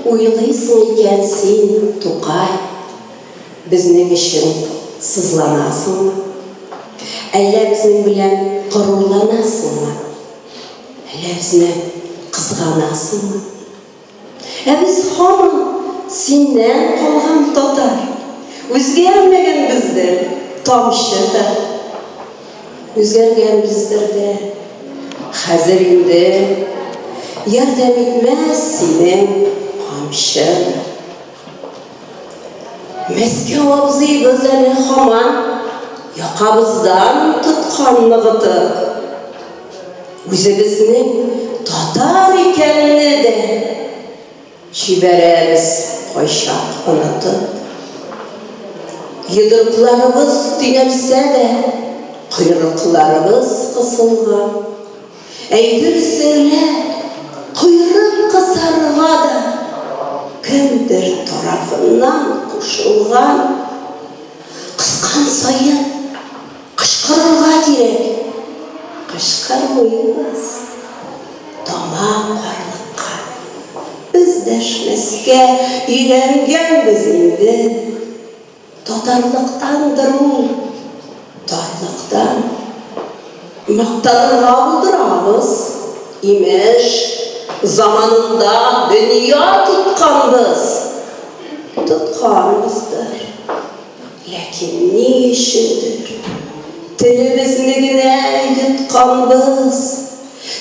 Уйлайсың икән син, Тукай, безнең өчен сызланасыңмы? Әллә безнең белән горурланасыңмы? Әллә безне кызганасыңмы? Без һаман синнән калган татар, үзгәрмәгән бездер, тамчы да. Үзгәргән бездер дә, хәзер инде ярдәм итмәс синең камчы. Мәскәү абзыйбыз әле һаман якабыздан тоткан ныгытып, үзебезнең татар икәнне дә җибәрәбез кайчак онытып. Йодрыкларыбыз төйнәлсә дә, койрыкларыбыз кысылган. Әйтерсеңләр, койрык кысарга да кемдер тарафыннан кушылган. Кыскан саен кычкырырга кирәк, кычкырмыйбыз. Тамак карлыкка без дәшмәскә өйрәнгәнбез инде. Татарлыктандыр ул, тарлыктан. Мактанырга булдырабыз, имеш, заманында дөнья тотканбыз. Тотканбыздыр. Ләкин ни өчендер телебезне генә йотканбыз.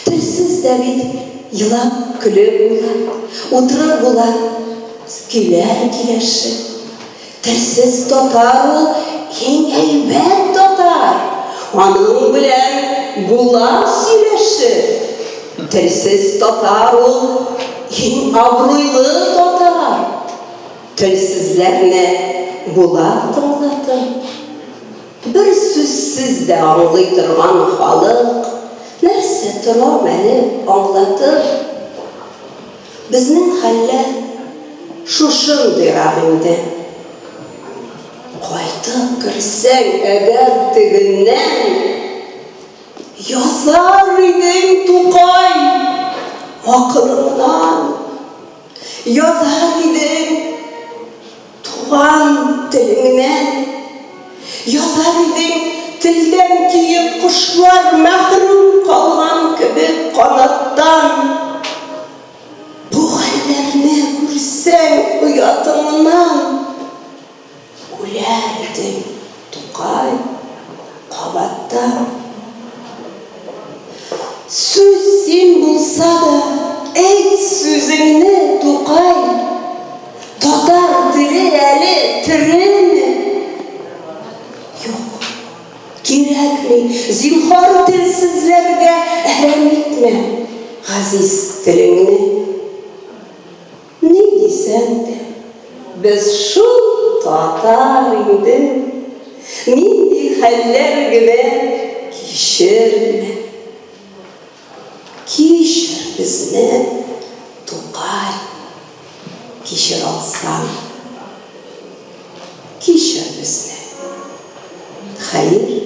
Телсез дә бит елап көлеп була, утырып була, көйләр килешеп. Телсез татар ул иң әйбәт татар. Аның белән була сөйләшеп. Телсез татар ул иң абруйлы татар. Телсезләрне була тыңлатып. Бер сүзсез дә аңлый торган халык нәрсә тора әле аңлатып. Безнең хәлләр шушындыйрак инде. Кайтып керсәң әгәр тегеннән, язар идең, Тукай, акылыңнан. Язар идең туган телеңнән. Язар идең телдән киеп кошлар мәхрүм калган кебек канаттан. Бу хәлләрне күрсәң уятыңнан, үләрдең, Тукай, кабаттан. Сүз син булса да, әйт сүзеңне, Тукай. Татар теле әле тереме? Юк, кирәкми, зинһар телсезләргә әрәм итмә газиз телеңне. Ни дисәң дә, без шул татар инде. Нинди хәлләр генә кичермә. Кичер безне, Тукай. Кичер алсаң, кичер безне. Хәер.